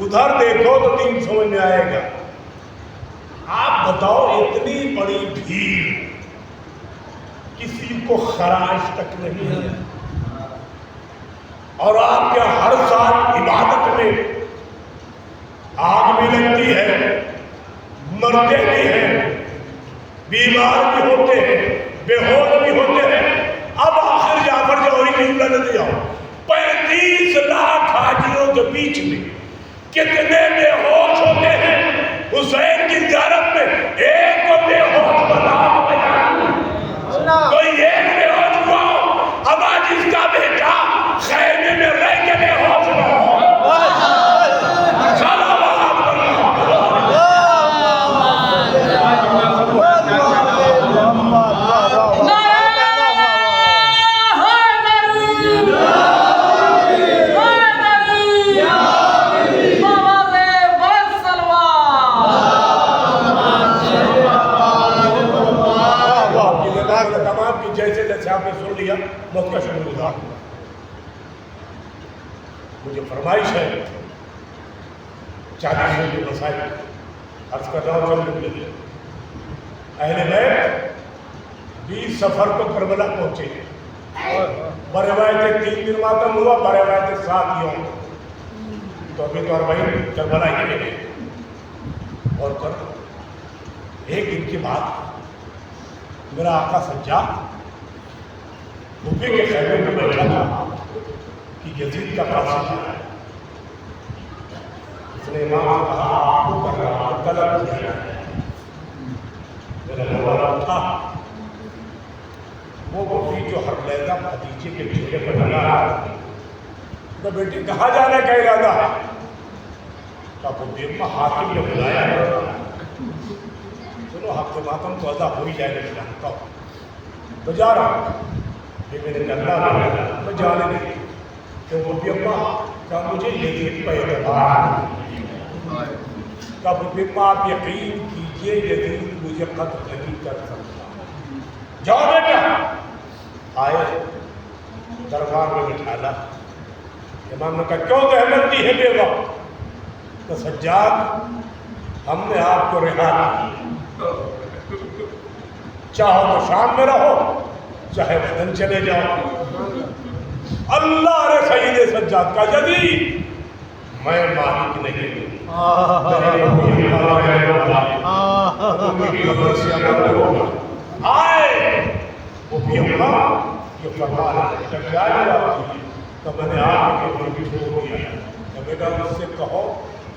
ادھر دیکھو تو دین سمجھ میں آئے گا. آپ بتاؤ اتنی بڑی بھیڑ کسی کو خراش تک نہیں ہے, اور آپ کے ہر سال عبادت میں آگ بھی لگتی ہے, مرتے بھی ہیں, بیمار بھی ہوتے ہیں, بے ہوش بھی ہوتے ہیں. اب آخر جا کر جو ہی نہیں لگ دیا 35 لاکھ حاجیوں کے بیچ میں کتنے بے ہوش ہوتے ہیں. حسین کی زیارت میں ایک کو بے ہوش بنا کوئی ایک بے ہوش ہوا. اب آج اس کا بیٹا خیمے میں رہ کے بے ہوش ہوا. جیسے جیسے آپ نے سن لیا میں اس کا شکر گزار ہوں. مجھے فرمائش ہے 40 کے مسائل عرض کر رہا ہوں. چل لے اہل بیت 20 سفر کو کربلا پہنچے ہیں. بروایت 3 دن ماتم ہوا, بروایت 7 یوم. تو ابھی تو 40 کربلا ہی لے گئے. اور کر ایک دن کے بعد میرا آقا سجاد بھوپے کے خیمے میں بیٹھا تھا کہ یزید کا قاصد ہے. اس نے امام سے کہا آپ کو کر رہا طلب کیا ہے. میرا مولا تھا وہ بھوپی جو ہر لہجہ خدیجے کے چہرے پر لگا رہا تھا. تو بیٹی کہاں جانے کا ارادہ ہے؟ تو بھوپی اما حاکم نے بلایا ہے. چلو حق ماتم تو ادا ہو ہی جائے گا, جانتا ہوں تو جا رہا ہوں. یہ میں نے کرنا میں جانے نہیں کہ وہ بھی اما کہا مجھے یزید پہ اعتبار کہا وہ اما آپ یقین کیجئے یزید مجھے قتل نہیں کر سکتا. جاؤ بیٹا. آئے دربار میں بٹھانا. امام نے کہا کیوں زحمت دی ہے بے وقت؟ تو سجاد ہم نے آپ کو رہا کی, چاہو تو شام میں رہو چاہے وطن چلے جاؤ. اللہ رے سید سجاد کا یزید میں مالک نہیں ہوں. آئے وہ بھی اللہ یہ فرما رہا ہے تو میں نے آپ کے بھی چھوڑ دیا. تو بیٹا مجھ سے کہو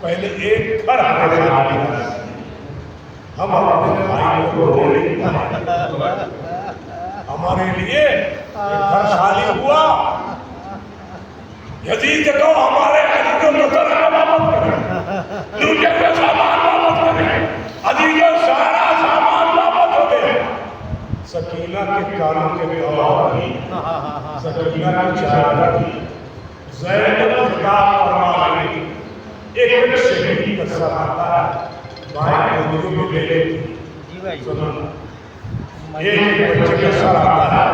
پہلے ایک گھر ہم اپنے بھائی کو نہیں ہمارے لیے ایک گھر خالی ہوا. یزید سے کہو ہمارے عزیزوں مسلح واپس کریں, لوٹے ہوئے سامان واپس کریں, عزیزوں سارا سامان واپس ہو گئے. سکینہ کے کانوں کے گواہ کی, سکینہ کی چادر کی, زینب خطاب فرما رہی. ایک شہید کا سر آتا ہے مائیں گودیوں میں لے لیتی. ایک بچے کا سر آتا ہے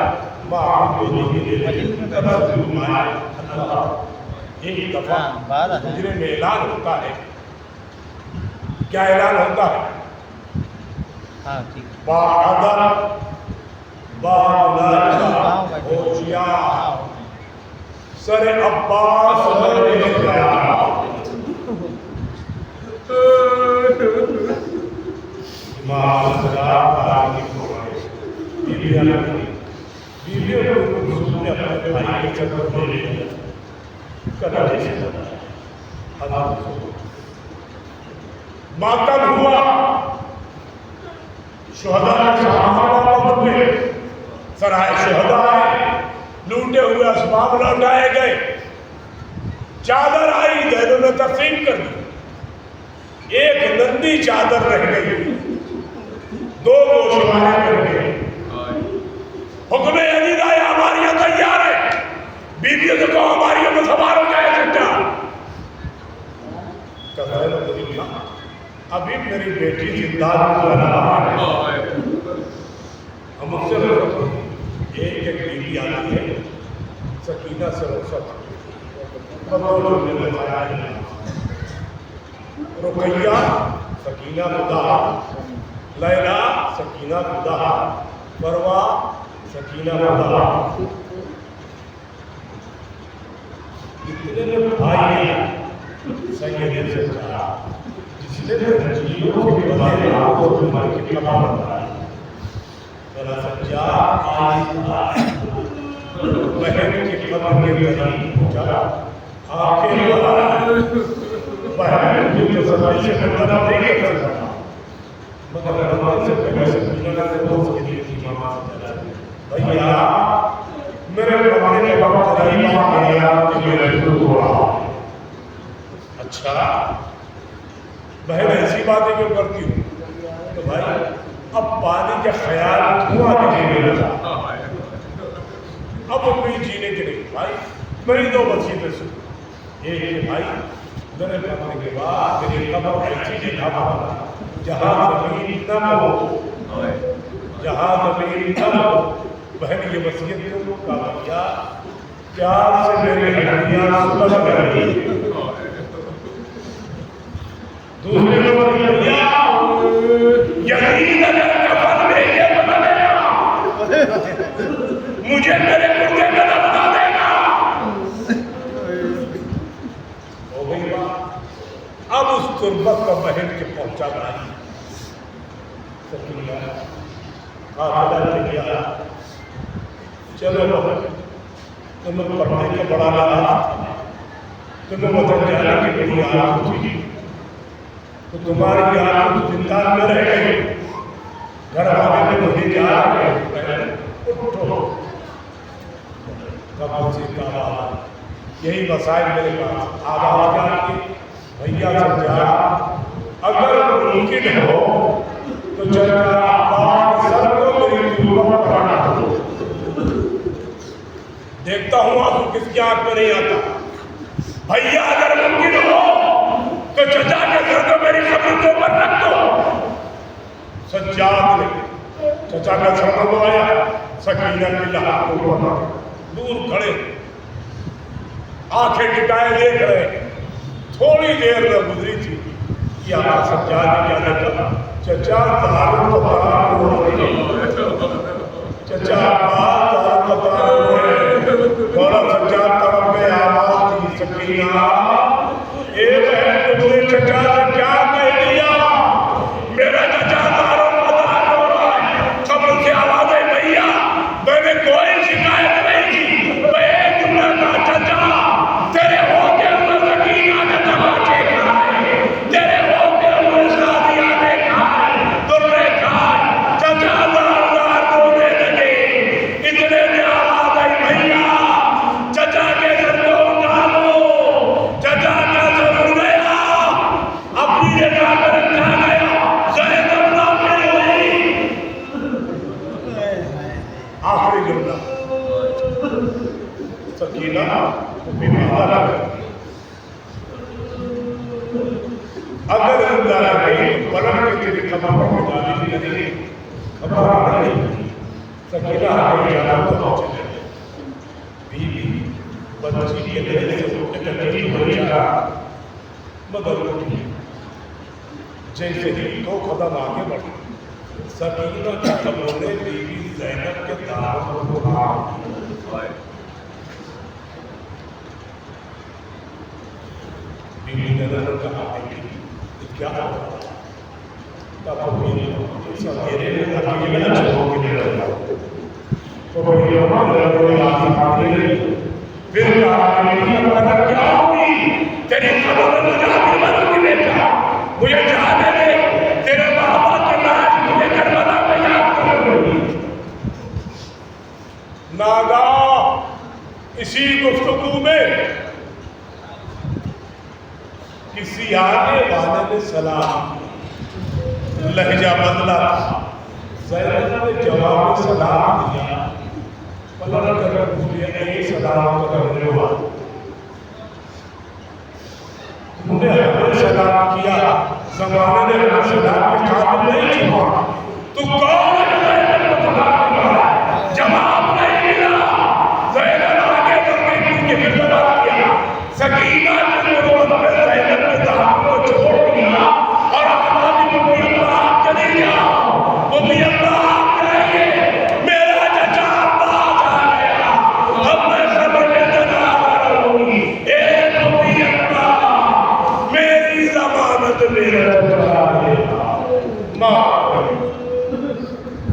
ماں گودیوں میں لے لیتی. ایک دفعہ حجرے میں اعلان ہوتا ہے. کیا اعلان ہوتا ہے؟ باعدد باعدد ہوشیا سر عباس ماتم ہوا. شہداء کے صحابہ سرائے شہداء آئے, لوٹے ہوئے اسباب لوٹائے گئے. چادر آئی دہنوں نے تقسیم کر دی. ایک نندی چادر رہ گئی, 2 گوشوارے کر گئے. حکم عزیز آیا ہماریاں تیار ہے. بیویوں سے کہو ہماریوں میں سوار ہو جائے سکتا. ابھی میری بیٹی زندہ ہے. ہم اس سے ایک بیوی آتی ہے سکینہ سے رخصت رقیہ سکینہ خدا، لیلا سکینہ خدا، پروا سکینہ خدا، اتنے بھائی سید سجاد جس نے رنجیوں کے بارے کو عمر کی کما بنایا، ذرا سجاد آئیے بہن کی قبر کے قریب پہنچا، آنکھیں بڑھائے، بہن کی تسلی سے مدد نہیں کر سکتا، مگر رمضان سے پہلے سکینہ نے دوست کے لیے امام سے کہا بھیا میرے مرنے کے وقت قریب آ گیا کہ میرے دل ہوا۔ اچھا بہن ایسی باتیں کیوں کرتی ہوں؟ تو بھائی اب پانی کا خیال دھواں نہیں ملتا، اب کوئی جینے کے نہیں۔ بھائی میری دو وصیتیں سن، ایک کہ بھائی میرے مرنے کے بعد میری قبر ایسی جگہ پر جہاں زمین نہ ہو، جہاں زمین نہ ہو۔ بہن یہ وصیت کو کہا کیا پیار سے میری ہڈیاں سلگ گئی، دوسرے لوگ یقین اگر کفن میں یہ بنا دینا مجھے میرے کتے میں دفنا دینا۔ ہو گئی بات، اب اس تربت کا بہن کے پہنچا گئی سکینہ قافلہ لے گیا، چلو تمہیں پڑھنے کا بڑا لالچ، تمہیں وطن جانے کی بڑی آرزو تھی، تو تمہاری آرزو زندہ میں رہ گئی، گھر والے میں نہیں جا رہے، اٹھو قبر سے کہا یہی مسائل میرے پاس آواز کیا کہ بھیا سجاد اگر ممکن ہو تو چلنا آپ کے سر کو میری دلوں پر پڑھنا ہو۔ دیکھتا ہوں آپ کس کی آنکھ میں نہیں آتا، بھیا اگر ممکن ہو تو چچا کے سر کو میری قبر کے اوپر رکھ دو۔ سجاد نے چچا کا سر کو آیا، سکینہ کی لہر کو اوپر دور کھڑے آنکھیں ٹکائے دیکھ رہے، تھوڑی دیر میں گزری تھی کہ آپ سجاد نے کیا دیکھا، چچا دارو تو بار ہو رہی، چچا بات دارو تو بار ہو رہی، بولا سجاد طرف میں آواز تھی سکینہ ایک ہے تم نے چچا سے کیا کہہ دیا؟ میرا چچا دارو تو بار ہو رہا ہے۔ قبر سے آواز ہے بھیا میں نے کوئی شکایت نہیں کی، میں ایک جملہ کہا چچا تیرے ہو کے اندر سکینہ نے تماچے کھائے، تیرے ہو کے اندر شادیاں نے کھائے، درے کھائے، چچا دار دار رونے لگے، اتنے میں آواز آئی بھیا چچا کے سر کو اٹھا لو، چچا کا سر اڑ گیا، اپنی جگہ پر رکھا گیا، زینب نافذ ہوئی۔ آخری جملہ سکینہ اگر زندہ رہ گئی تو پلٹ کے تیری قبر پر مجالی کریں، خبر نہیں سکینہ آگے جانا تو پہنچے بیوی بچی کے دل سے اٹھ کر کی بچا مگر اٹھی، جیسے ہی دو قدم آگے بڑھا سکینہ کی قبر نے بیوی زینب کے دامن کو پکڑا، بیوی نے کہا کیا ہوگا؟ تب میرے اکیلا چھوڑ کے لے رہا تو کوئی پھر کہا کیا ہوگی تیری خبر میں مجھے حبیب کی بیٹا مجھے جانے دے، تیرے بابا کے لاش مجھے کربلا میں یاد کر۔ ناگاہ اسی گفتگو میں کسی آنے والے نے سلام لہجہ بدلا، زینب نے جواب سلام دیا، پلٹ کر پوچھا اے سلام کرنے والا تم نے ہمیں سلام کیا، زمانے نے ہمیں سلام کے قابل نہیں چھوڑا، تو کون جواب نہیں ملا۔ زینب آگے بڑھ کے پوچھ کے پھر کیا، سکینہ کے مربت میں زینب کے دامن کو چھوڑ دیا، مسجد میں رب بنا دینا، ماں